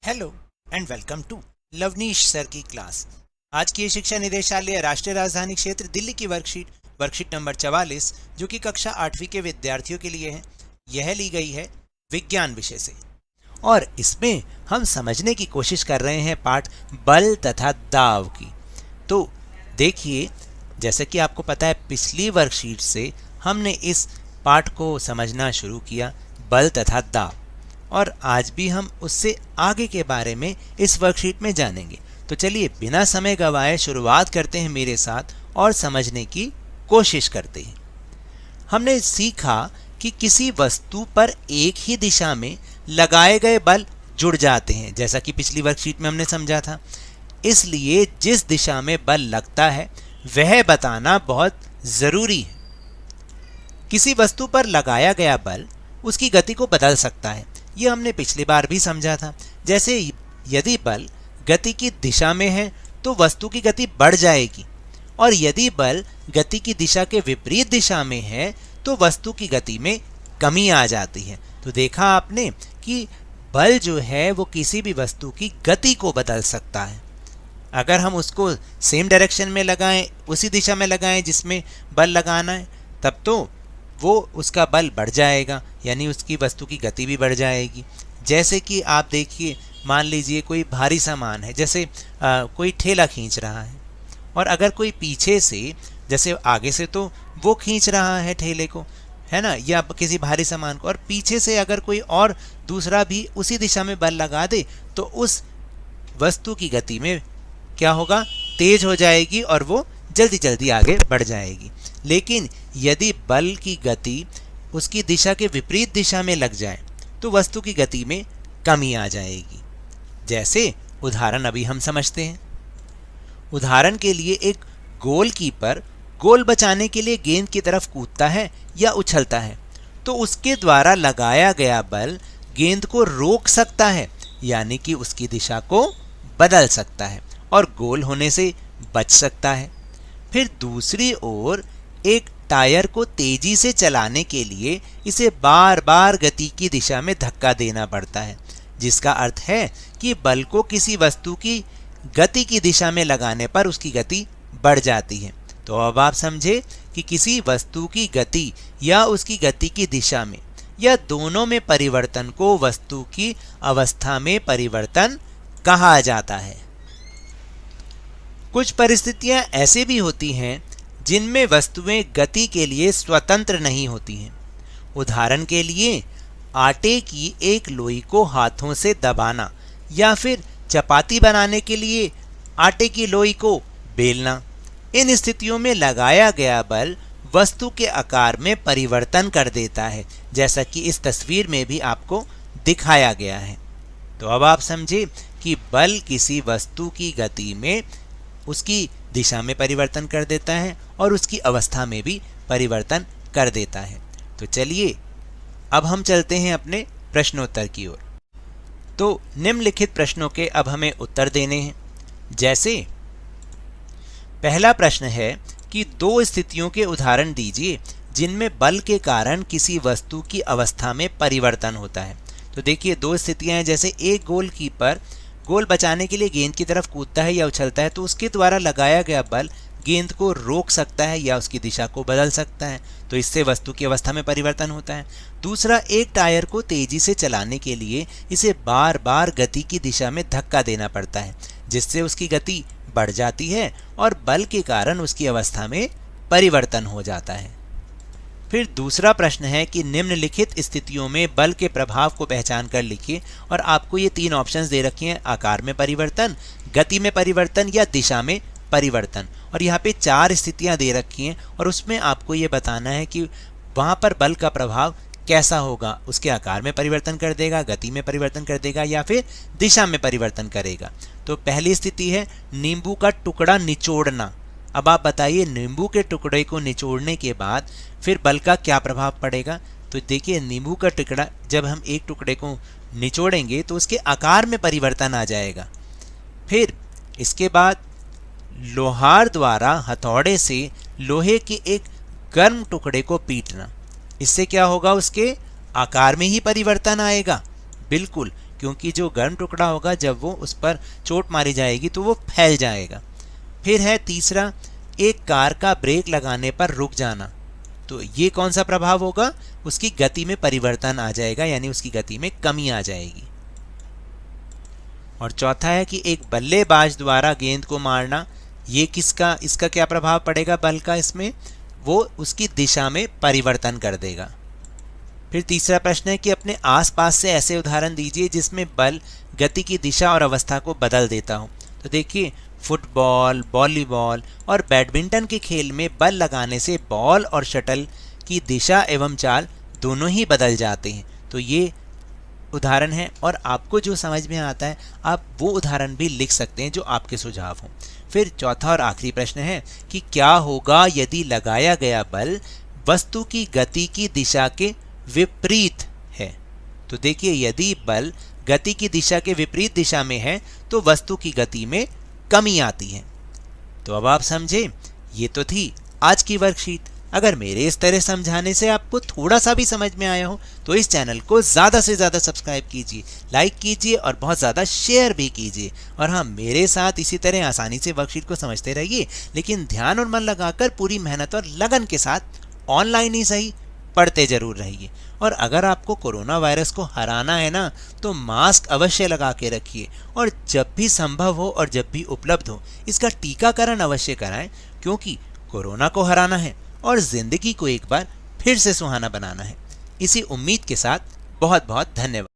Hello and welcome to Lavneesh sir की class. आज की शिक्षा निदेशालय राष्ट्रीय राजधानी क्षेत्र दिल्ली की वर्कशीट नंबर 44 जो कि कक्षा 8वीं के विद्यार्थियों के लिए है, यह ली गई है विज्ञान विषय से और इसमें हम समझने की कोशिश कर रहे हैं पाठ बल तथा दाव की। तो देखिए, जैसे कि आपको पता है पिछली वर्कशीट से हमने इस पाठ को समझना शुरू किया, बल तथा दाव, और आज भी हम उससे आगे के बारे में इस वर्कशीट में जानेंगे। तो चलिए बिना समय गवाए शुरुआत करते हैं मेरे साथ और समझने की कोशिश करते हैं। हमने सीखा कि किसी वस्तु पर एक ही दिशा में लगाए गए बल जुड़ जाते हैं, जैसा कि पिछली वर्कशीट में हमने समझा था। इसलिए जिस दिशा में बल लगता है वह बताना बहुत ज़रूरी है। किसी वस्तु पर लगाया गया बल उसकी गति को बदल सकता है, ये हमने पिछली बार भी समझा था। जैसे यदि बल गति की दिशा में है तो वस्तु की गति बढ़ जाएगी, और यदि बल गति की दिशा के विपरीत दिशा में है तो वस्तु की गति में कमी आ जाती है। तो देखा आपने कि बल जो है वो किसी भी वस्तु की गति को बदल सकता है। अगर हम उसको सेम डायरेक्शन में लगाएं, उसी दिशा में लगाएं जिसमें बल लगाना है, तब तो वो उसका बल बढ़ जाएगा, यानी उसकी वस्तु की गति भी बढ़ जाएगी। जैसे कि आप देखिए, मान लीजिए कोई भारी सामान है, जैसे कोई ठेला खींच रहा है, और अगर कोई पीछे से, जैसे आगे से तो वो खींच रहा है ठेले को, है ना, या किसी भारी सामान को, और पीछे से अगर कोई और दूसरा भी उसी दिशा में बल लगा दे तो उस वस्तु की गति में क्या होगा, तेज हो जाएगी और वो जल्दी जल्दी आगे बढ़ जाएगी। लेकिन यदि बल की गति उसकी दिशा के विपरीत दिशा में लग जाए तो वस्तु की गति में कमी आ जाएगी। जैसे उदाहरण अभी हम समझते हैं। उदाहरण के लिए, एक गोलकीपर गोल बचाने के लिए गेंद की तरफ कूदता है या उछलता है, तो उसके द्वारा लगाया गया बल गेंद को रोक सकता है, यानी कि उसकी दिशा को बदल सकता है और गोल होने से बच सकता है। फिर दूसरी ओर एक टायर को तेजी से चलाने के लिए इसे बार बार गति की दिशा में धक्का देना पड़ता है, जिसका अर्थ है कि बल को किसी वस्तु की गति की दिशा में लगाने पर उसकी गति बढ़ जाती है। तो अब आप समझे कि किसी वस्तु की गति या उसकी गति की दिशा में या दोनों में परिवर्तन को वस्तु की अवस्था में परिवर्तन कहा जाता है। कुछ परिस्थितियां ऐसे भी होती हैं जिनमें वस्तुएं गति के लिए स्वतंत्र नहीं होती हैं। उदाहरण के लिए, आटे की एक लोई को हाथों से दबाना या फिर चपाती बनाने के लिए आटे की लोई को बेलना। इन स्थितियों में लगाया गया बल वस्तु के आकार में परिवर्तन कर देता है, जैसा कि इस तस्वीर में भी आपको दिखाया गया है। तो अब आप समझे कि बल किसी वस्तु की गति में उसकी दिशा में परिवर्तन कर देता है और उसकी अवस्था में भी परिवर्तन कर देता है। तो चलिए अब हम चलते हैं अपने प्रश्नोत्तर की ओर। तो निम्नलिखित प्रश्नों के अब हमें उत्तर देने हैं। जैसे पहला प्रश्न है कि दो स्थितियों के उदाहरण दीजिए जिनमें बल के कारण किसी वस्तु की अवस्था में परिवर्तन होता है। तो देखिए, दो स्थितियां हैं। जैसे एक गोलकीपर गोल बचाने के लिए गेंद की तरफ कूदता है या उछलता है, तो उसके द्वारा लगाया गया बल गेंद को रोक सकता है या उसकी दिशा को बदल सकता है, तो इससे वस्तु की अवस्था में परिवर्तन होता है। दूसरा, एक टायर को तेजी से चलाने के लिए इसे बार बार गति की दिशा में धक्का देना पड़ता है, जिससे उसकी गति बढ़ जाती है और बल के कारण उसकी अवस्था में परिवर्तन हो जाता है। फिर दूसरा प्रश्न है कि निम्नलिखित स्थितियों में बल के प्रभाव को पहचान कर लिखिए, और आपको ये तीन ऑप्शंस दे रखे हैं: आकार में परिवर्तन, गति में परिवर्तन या दिशा में परिवर्तन। और यहाँ पे 4 स्थितियाँ दे रखी हैं और उसमें आपको ये बताना है कि वहाँ पर बल का प्रभाव कैसा होगा। उसके आकार में परिवर्तन कर देगा, गति में परिवर्तन कर देगा या फिर दिशा में परिवर्तन करेगा। तो पहली स्थिति है नींबू का टुकड़ा निचोड़ना। अब आप बताइए, नींबू के टुकड़े को निचोड़ने के बाद फिर बल का क्या प्रभाव पड़ेगा। तो देखिए, नींबू का टुकड़ा जब हम एक टुकड़े को निचोड़ेंगे तो उसके आकार में परिवर्तन आ जाएगा। फिर इसके बाद लोहार द्वारा हथौड़े से लोहे के एक गर्म टुकड़े को पीटना, इससे क्या होगा, उसके आकार में ही परिवर्तन आएगा। बिल्कुल, क्योंकि जो गर्म टुकड़ा होगा जब वो उस पर चोट मारी जाएगी तो वो फैल जाएगा। फिर है तीसरा, एक कार का ब्रेक लगाने पर रुक जाना। तो ये कौन सा प्रभाव होगा? उसकी गति में परिवर्तन आ जाएगा, यानी उसकी गति में कमी आ जाएगी। और चौथा है कि एक बल्लेबाज द्वारा गेंद को मारना। ये इसका क्या प्रभाव पड़ेगा बल का? इसमें वो उसकी दिशा में परिवर्तन कर देगा। फिर तीसरा प्रश्न है कि अपने आसपास से ऐसे उदाहरण दीजिए जिसमें बल गति की दिशा और अवस्था को बदल देता हो। तो देखिए, फुटबॉल, वॉलीबॉल और बैडमिंटन के खेल में बल लगाने से बॉल और शटल की दिशा एवं चाल दोनों ही बदल जाते हैं। तो ये उदाहरण है, और आपको जो समझ में आता है आप वो उदाहरण भी लिख सकते हैं जो आपके सुझाव हों। फिर चौथा और आखिरी प्रश्न है कि क्या होगा यदि लगाया गया बल वस्तु की गति की दिशा के विपरीत है। तो देखिए, यदि बल गति की दिशा के विपरीत दिशा में है तो वस्तु की गति में कमी आती है। तो अब आप समझे, ये तो थी आज की वर्कशीट। अगर मेरे इस तरह समझाने से आपको थोड़ा सा भी समझ में आया हो तो इस चैनल को ज़्यादा से ज़्यादा सब्सक्राइब कीजिए, लाइक कीजिए और बहुत ज़्यादा शेयर भी कीजिए। और हाँ, मेरे साथ इसी तरह आसानी से वर्कशीट को समझते रहिए, लेकिन ध्यान और मन लगाकर पूरी मेहनत और लगन के साथ ऑनलाइन ही सही पढ़ते जरूर रहिए। और अगर आपको कोरोना वायरस को हराना है ना, तो मास्क अवश्य लगा के रखिए, और जब भी संभव हो और जब भी उपलब्ध हो इसका टीकाकरण अवश्य कराएं, क्योंकि कोरोना को हराना है और जिंदगी को एक बार फिर से सुहाना बनाना है। इसी उम्मीद के साथ बहुत बहुत धन्यवाद।